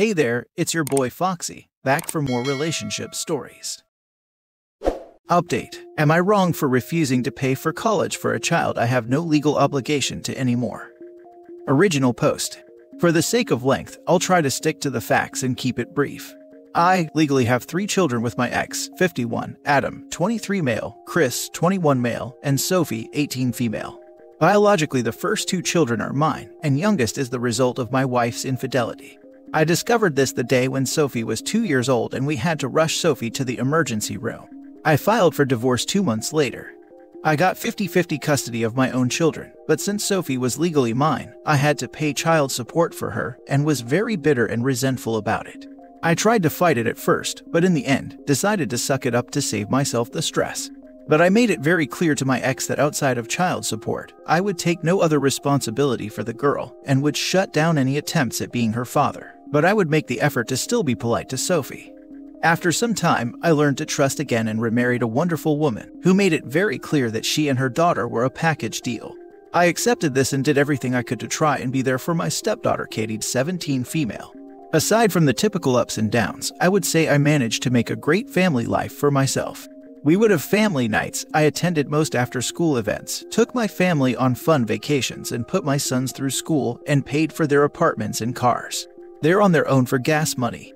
Hey there, it's your boy Foxy, back for more relationship stories. Update. Am I wrong for refusing to pay for college for a child I have no legal obligation to anymore? Original post. For the sake of length, I'll try to stick to the facts and keep it brief. I legally have 3 children with my ex, 51, Adam, 23 male, Chris, 21 male, and Sophie, 18 female. Biologically, the first 2 children are mine, and youngest is the result of my wife's infidelity. I discovered this the day when Sophie was 2 years old and we had to rush Sophie to the emergency room. I filed for divorce 2 months later. I got 50-50 custody of my own children, but since Sophie was legally mine, I had to pay child support for her and was very bitter and resentful about it. I tried to fight it at first, but in the end, decided to suck it up to save myself the stress. But I made it very clear to my ex that outside of child support, I would take no other responsibility for the girl and would shut down any attempts at being her father. But I would make the effort to still be polite to Sophie. After some time, I learned to trust again and remarried a wonderful woman who made it very clear that she and her daughter were a package deal. I accepted this and did everything I could to try and be there for my stepdaughter Katie, 17 female. Aside from the typical ups and downs, I would say I managed to make a great family life for myself. We would have family nights, I attended most after-school events, took my family on fun vacations and put my sons through school and paid for their apartments and cars. They're on their own for gas money.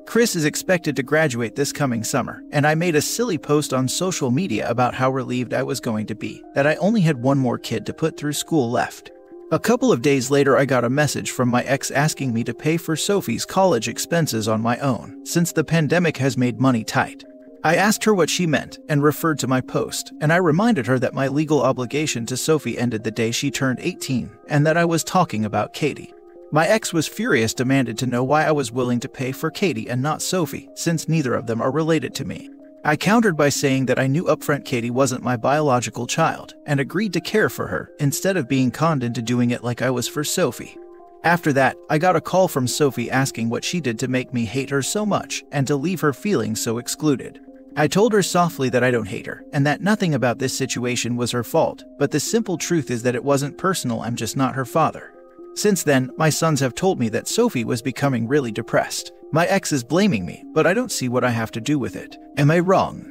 Chris is expected to graduate this coming summer, and I made a silly post on social media about how relieved I was going to be that I only had one more kid to put through school left. A couple of days later, I got a message from my ex asking me to pay for Sophie's college expenses on my own, since the pandemic has made money tight. I asked her what she meant and referred to my post, and I reminded her that my legal obligation to Sophie ended the day she turned 18 and that I was talking about Katie. My ex was furious, demanded to know why I was willing to pay for Katie and not Sophie, since neither of them are related to me. I countered by saying that I knew upfront Katie wasn't my biological child and agreed to care for her instead of being conned into doing it like I was for Sophie. After that, I got a call from Sophie asking what she did to make me hate her so much and to leave her feeling so excluded. I told her softly that I don't hate her and that nothing about this situation was her fault, but the simple truth is that it wasn't personal, I'm just not her father. Since then, my sons have told me that Sophie was becoming really depressed. My ex is blaming me, but I don't see what I have to do with it. Am I wrong?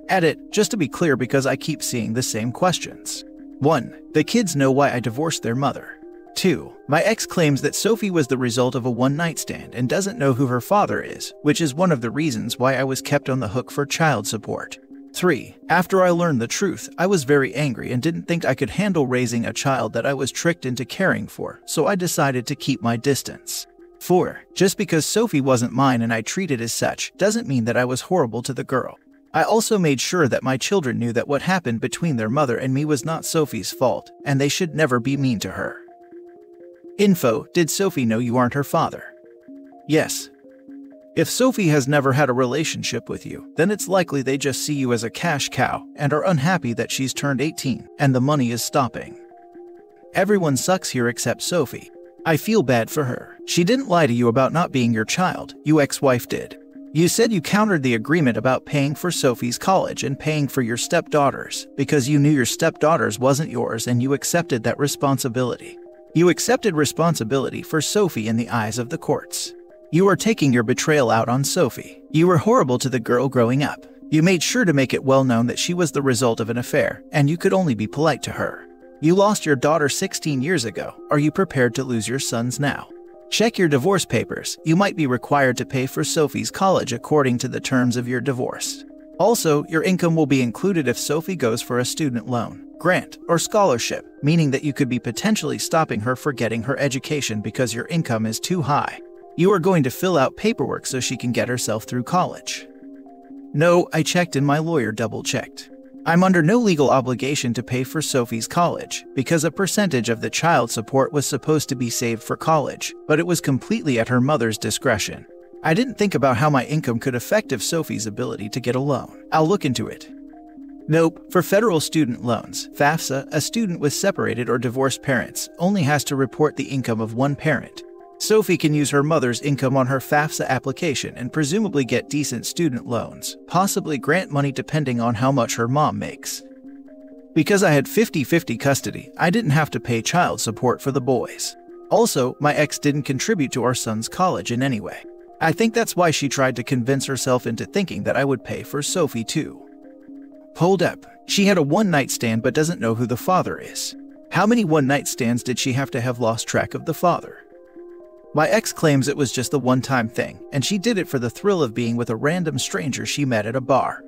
Edit, just to be clear because I keep seeing the same questions. 1. The kids know why I divorced their mother. 2. My ex claims that Sophie was the result of a one-night stand and doesn't know who her father is, which is one of the reasons why I was kept on the hook for child support. 3. After I learned the truth, I was very angry and didn't think I could handle raising a child that I was tricked into caring for, so I decided to keep my distance. 4. Just because Sophie wasn't mine and I treated as such doesn't mean that I was horrible to the girl. I also made sure that my children knew that what happened between their mother and me was not Sophie's fault, and they should never be mean to her. Info: did Sophie know you aren't her father? Yes. If Sophie has never had a relationship with you, then it's likely they just see you as a cash cow and are unhappy that she's turned 18 and the money is stopping. Everyone sucks here except Sophie. I feel bad for her. She didn't lie to you about not being your child, your ex-wife did. You said you countered the agreement about paying for Sophie's college and paying for your stepdaughters because you knew your stepdaughters wasn't yours and you accepted that responsibility. You accepted responsibility for Sophie in the eyes of the courts. You are taking your betrayal out on Sophie. You were horrible to the girl growing up. You made sure to make it well known that she was the result of an affair, and you could only be polite to her. You lost your daughter 16 years ago. Are you prepared to lose your sons now? Check your divorce papers. You might be required to pay for Sophie's college according to the terms of your divorce. Also, your income will be included if Sophie goes for a student loan, grant, or scholarship, meaning that you could be potentially stopping her for getting her education because your income is too high. You are going to fill out paperwork so she can get herself through college. No, I checked and my lawyer double-checked. I'm under no legal obligation to pay for Sophie's college because a percentage of the child support was supposed to be saved for college, but it was completely at her mother's discretion. I didn't think about how my income could affect Sophie's ability to get a loan. I'll look into it. Nope, for federal student loans, FAFSA, a student with separated or divorced parents only has to report the income of one parent. Sophie can use her mother's income on her FAFSA application and presumably get decent student loans, possibly grant money depending on how much her mom makes. Because I had 50-50 custody, I didn't have to pay child support for the boys. Also, my ex didn't contribute to our son's college in any way. I think that's why she tried to convince herself into thinking that I would pay for Sophie too. Hold up, she had a one-night stand but doesn't know who the father is. How many one-night stands did she have to have lost track of the father? My ex claims it was just a one-time thing, and she did it for the thrill of being with a random stranger she met at a bar.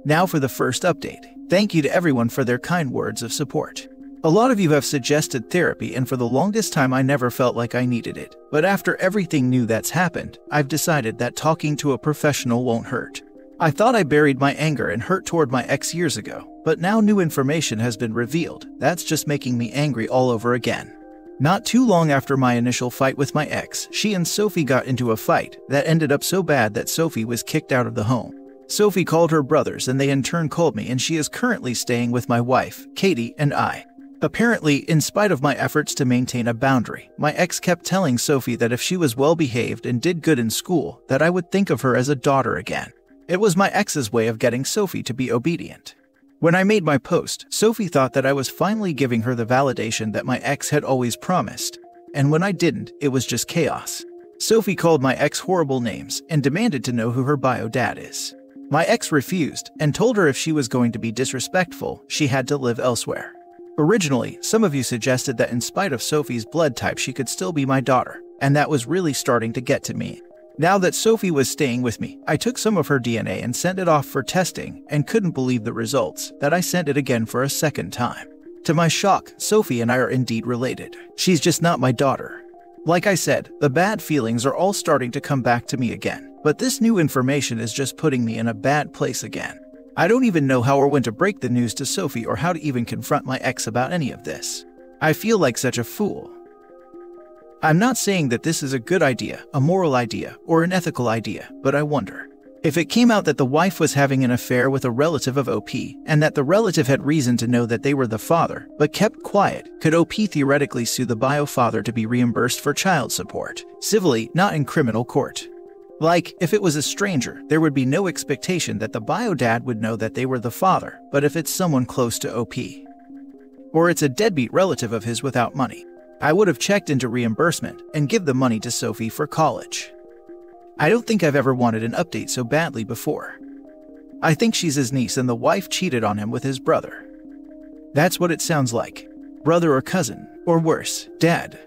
Now for the first update. Thank you to everyone for their kind words of support. A lot of you have suggested therapy, and for the longest time I never felt like I needed it. But after everything new that's happened, I've decided that talking to a professional won't hurt. I thought I buried my anger and hurt toward my ex years ago, but now new information has been revealed that's just making me angry all over again. Not too long after my initial fight with my ex, she and Sophie got into a fight that ended up so bad that Sophie was kicked out of the home. Sophie called her brothers and they in turn called me, and she is currently staying with my wife, Katie, and I. Apparently, in spite of my efforts to maintain a boundary, my ex kept telling Sophie that if she was well behaved and did good in school, that I would think of her as a daughter again. It was my ex's way of getting Sophie to be obedient. When I made my post, Sophie thought that I was finally giving her the validation that my ex had always promised. And when I didn't, it was just chaos. Sophie called my ex horrible names and demanded to know who her bio dad is. My ex refused and told her if she was going to be disrespectful, she had to live elsewhere. Originally, some of you suggested that in spite of Sophie's blood type she could still be my daughter, and that was really starting to get to me. Now that Sophie was staying with me, I took some of her DNA and sent it off for testing and couldn't believe the results that I sent it again for a second time. To my shock, Sophie and I are indeed related. She's just not my daughter. Like I said, the bad feelings are all starting to come back to me again, but this new information is just putting me in a bad place again. I don't even know how or when to break the news to Sophie or how to even confront my ex about any of this. I feel like such a fool. I'm not saying that this is a good idea, a moral idea, or an ethical idea, but I wonder. If it came out that the wife was having an affair with a relative of OP, and that the relative had reason to know that they were the father, but kept quiet, could OP theoretically sue the bio father to be reimbursed for child support, civilly, not in criminal court? Like, if it was a stranger, there would be no expectation that the bio dad would know that they were the father, but if it's someone close to OP, or it's a deadbeat relative of his without money, I would have checked into reimbursement and give the money to Sophie for college. I don't think I've ever wanted an update so badly before. I think she's his niece and the wife cheated on him with his brother. That's what it sounds like. Brother or cousin, or worse, dad.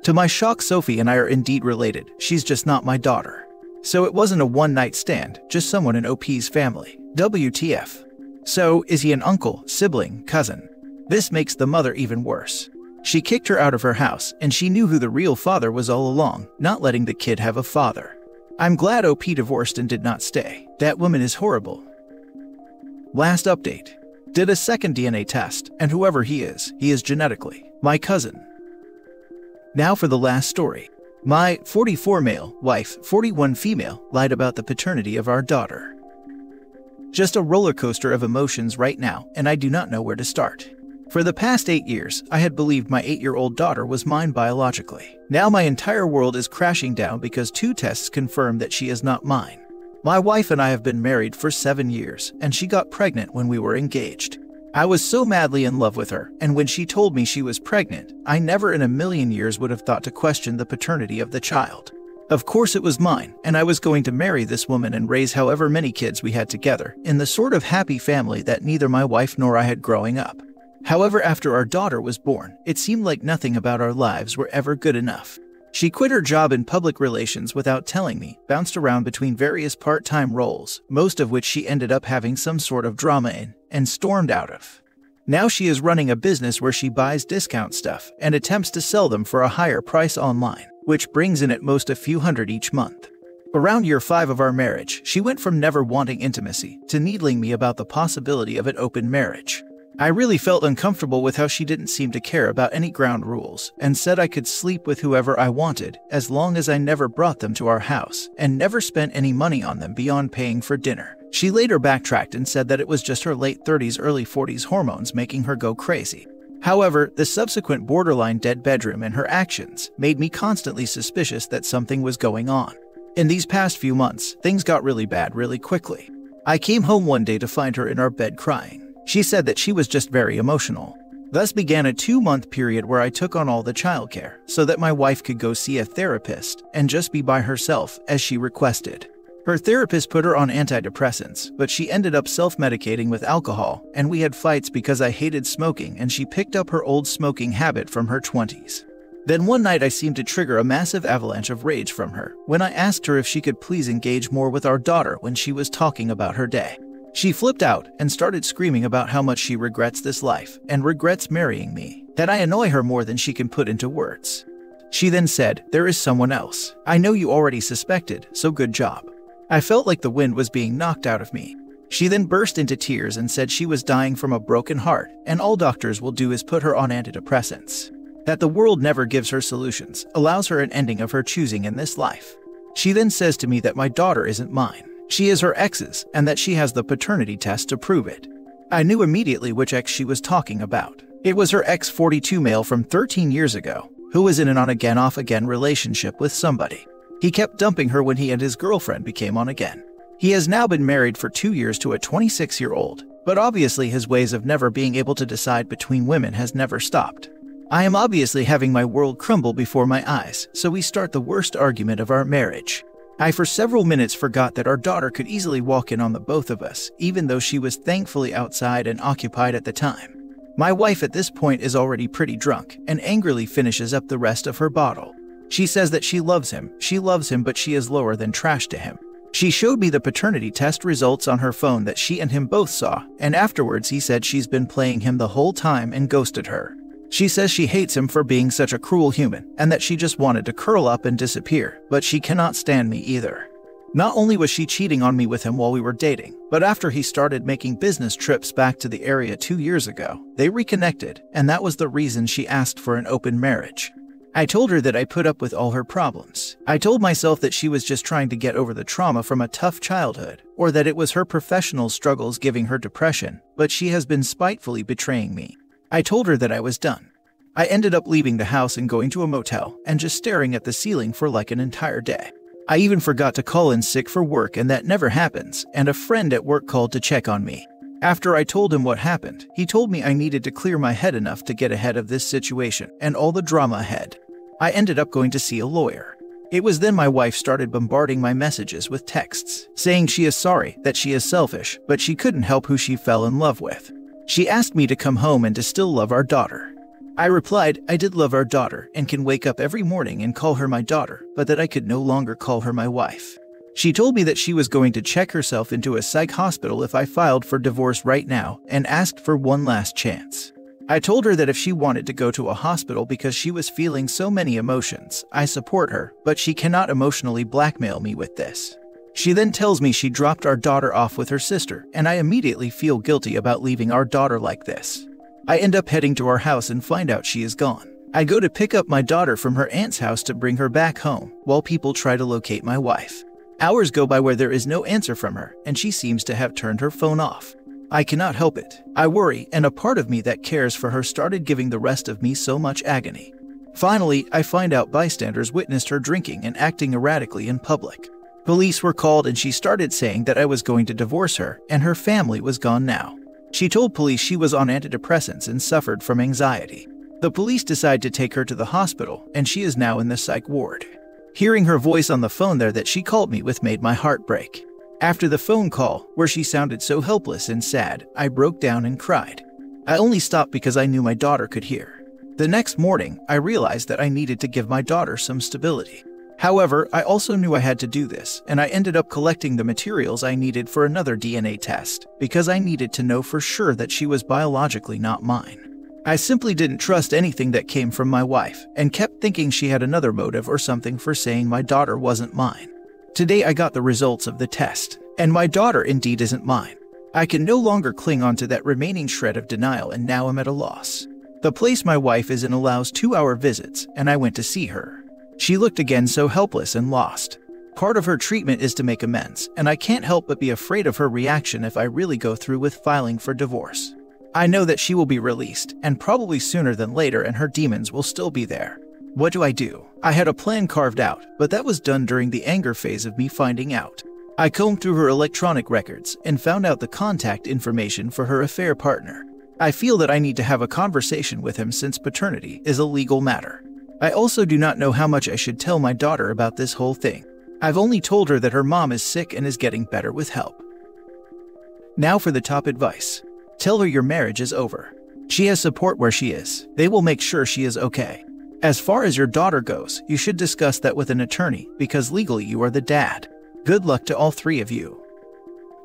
To my shock, Sophie and I are indeed related. She's just not my daughter. So it wasn't a one-night stand, just someone in OP's family. WTF. So, is he an uncle, sibling, cousin? This makes the mother even worse. She kicked her out of her house, and she knew who the real father was all along, not letting the kid have a father. I'm glad OP divorced and did not stay. That woman is horrible. Last update. Did a second DNA test, and whoever he is genetically my cousin. Now for the last story. My 44 male wife, 41 female, lied about the paternity of our daughter. Just a roller coaster of emotions right now, and I do not know where to start. For the past 8 years, I had believed my 8-year-old daughter was mine biologically. Now my entire world is crashing down because 2 tests confirm that she is not mine. My wife and I have been married for 7 years, and she got pregnant when we were engaged. I was so madly in love with her, and when she told me she was pregnant, I never in a million years would have thought to question the paternity of the child. Of course it was mine, and I was going to marry this woman and raise however many kids we had together, in the sort of happy family that neither my wife nor I had growing up. However, after our daughter was born, it seemed like nothing about our lives were ever good enough. She quit her job in public relations without telling me, bounced around between various part-time roles, most of which she ended up having some sort of drama in, and stormed out of. Now she is running a business where she buys discount stuff and attempts to sell them for a higher price online, which brings in at most a few hundred each month. Around year 5 of our marriage, she went from never wanting intimacy to needling me about the possibility of an open marriage. I really felt uncomfortable with how she didn't seem to care about any ground rules and said I could sleep with whoever I wanted as long as I never brought them to our house and never spent any money on them beyond paying for dinner. She later backtracked and said that it was just her late 30s, early 40s hormones making her go crazy. However, the subsequent borderline dead bedroom and her actions made me constantly suspicious that something was going on. In these past few months, things got really bad really quickly. I came home one day to find her in our bed crying. She said that she was just very emotional. Thus began a 2-month period where I took on all the childcare so that my wife could go see a therapist and just be by herself as she requested. Her therapist put her on antidepressants, but she ended up self-medicating with alcohol, and we had fights because I hated smoking and she picked up her old smoking habit from her 20s. Then one night I seemed to trigger a massive avalanche of rage from her when I asked her if she could please engage more with our daughter when she was talking about her day. She flipped out and started screaming about how much she regrets this life and regrets marrying me, that I annoy her more than she can put into words. She then said, "There is someone else. I know you already suspected, so good job." I felt like the wind was being knocked out of me. She then burst into tears and said she was dying from a broken heart and all doctors will do is put her on antidepressants. That the world never gives her solutions, allows her an ending of her choosing in this life. She then says to me that my daughter isn't mine. She is her ex's, and that she has the paternity test to prove it. I knew immediately which ex she was talking about. It was her ex-42 male from 13 years ago, who was in an on-again off-again relationship with somebody. He kept dumping her when he and his girlfriend became on again. He has now been married for 2 years to a 26-year-old, but obviously his ways of never being able to decide between women has never stopped. I am obviously having my world crumble before my eyes, so we start the worst argument of our marriage. I for several minutes forgot that our daughter could easily walk in on the both of us, even though she was thankfully outside and occupied at the time. My wife at this point is already pretty drunk and angrily finishes up the rest of her bottle. She says that she loves him, but she is lower than trash to him. She showed me the paternity test results on her phone that she and him both saw, and afterwards he said she's been playing him the whole time and ghosted her. She says she hates him for being such a cruel human and that she just wanted to curl up and disappear, but she cannot stand me either. Not only was she cheating on me with him while we were dating, but after he started making business trips back to the area 2 years ago, they reconnected, and that was the reason she asked for an open marriage. I told her that I put up with all her problems. I told myself that she was just trying to get over the trauma from a tough childhood, or that it was her professional struggles giving her depression, but she has been spitefully betraying me. I told her that I was done. I ended up leaving the house and going to a motel and just staring at the ceiling for like an entire day. I even forgot to call in sick for work, and that never happens, and a friend at work called to check on me. After I told him what happened, he told me I needed to clear my head enough to get ahead of this situation and all the drama ahead. I ended up going to see a lawyer. It was then my wife started bombarding my messages with texts, saying she is sorry, that she is selfish, but she couldn't help who she fell in love with. She asked me to come home and to still love our daughter. I replied, I did love our daughter and can wake up every morning and call her my daughter, but that I could no longer call her my wife. She told me that she was going to check herself into a psych hospital if I filed for divorce right now and asked for one last chance. I told her that if she wanted to go to a hospital because she was feeling so many emotions, I support her, but she cannot emotionally blackmail me with this. She then tells me she dropped our daughter off with her sister, and I immediately feel guilty about leaving our daughter like this. I end up heading to our house and find out she is gone. I go to pick up my daughter from her aunt's house to bring her back home, while people try to locate my wife. Hours go by where there is no answer from her, and she seems to have turned her phone off. I cannot help it. I worry, and a part of me that cares for her started giving the rest of me so much agony. Finally, I find out bystanders witnessed her drinking and acting erratically in public. Police were called and she started saying that I was going to divorce her and her family was gone now. She told police she was on antidepressants and suffered from anxiety. The police decide to take her to the hospital and she is now in the psych ward. Hearing her voice on the phone there that she called me with made my heart break. After the phone call, where she sounded so helpless and sad, I broke down and cried. I only stopped because I knew my daughter could hear. The next morning, I realized that I needed to give my daughter some stability. However, I also knew I had to do this, and I ended up collecting the materials I needed for another DNA test, because I needed to know for sure that she was biologically not mine. I simply didn't trust anything that came from my wife, and kept thinking she had another motive or something for saying my daughter wasn't mine. Today I got the results of the test, and my daughter indeed isn't mine. I can no longer cling on to that remaining shred of denial, and now I'm at a loss. The place my wife is in allows 2-hour visits, and I went to see her. She looked again so helpless and lost. Part of her treatment is to make amends, and I can't help but be afraid of her reaction if I really go through with filing for divorce. I know that she will be released, and probably sooner than later, and her demons will still be there. What do? I had a plan carved out, but that was done during the anger phase of me finding out. I combed through her electronic records and found out the contact information for her affair partner. I feel that I need to have a conversation with him since paternity is a legal matter. I also do not know how much I should tell my daughter about this whole thing. I've only told her that her mom is sick and is getting better with help. Now for the top advice. Tell her your marriage is over. She has support where she is. They will make sure she is okay. As far as your daughter goes, you should discuss that with an attorney because legally you are the dad. Good luck to all three of you.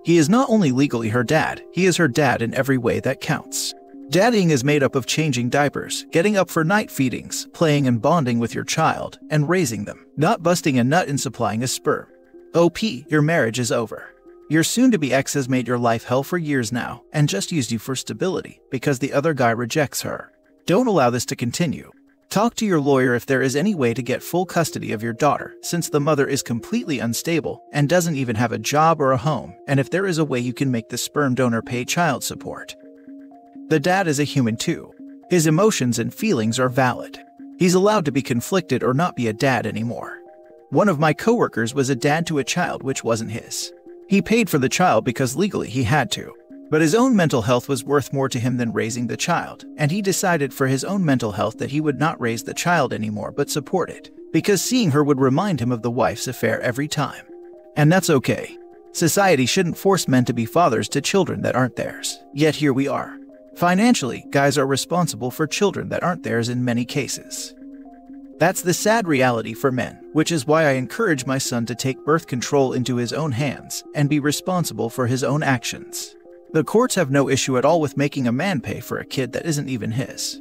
He is not only legally her dad, he is her dad in every way that counts. Daddying is made up of changing diapers, getting up for night feedings, playing and bonding with your child, and raising them, not busting a nut and supplying a sperm. OP, your marriage is over. Your soon-to-be ex has made your life hell for years now and just used you for stability because the other guy rejects her. Don't allow this to continue. Talk to your lawyer if there is any way to get full custody of your daughter, since the mother is completely unstable and doesn't even have a job or a home, and if there is a way you can make the sperm donor pay child support. The dad is a human too. His emotions and feelings are valid. He's allowed to be conflicted or not be a dad anymore. One of my coworkers was a dad to a child which wasn't his. He paid for the child because legally he had to. But his own mental health was worth more to him than raising the child, and he decided for his own mental health that he would not raise the child anymore but support it, because seeing her would remind him of the wife's affair every time. And that's okay. Society shouldn't force men to be fathers to children that aren't theirs. Yet here we are. Financially, guys are responsible for children that aren't theirs in many cases. That's the sad reality for men, which is why I encourage my son to take birth control into his own hands and be responsible for his own actions. The courts have no issue at all with making a man pay for a kid that isn't even his.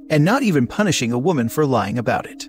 And not even punishing a woman for lying about it.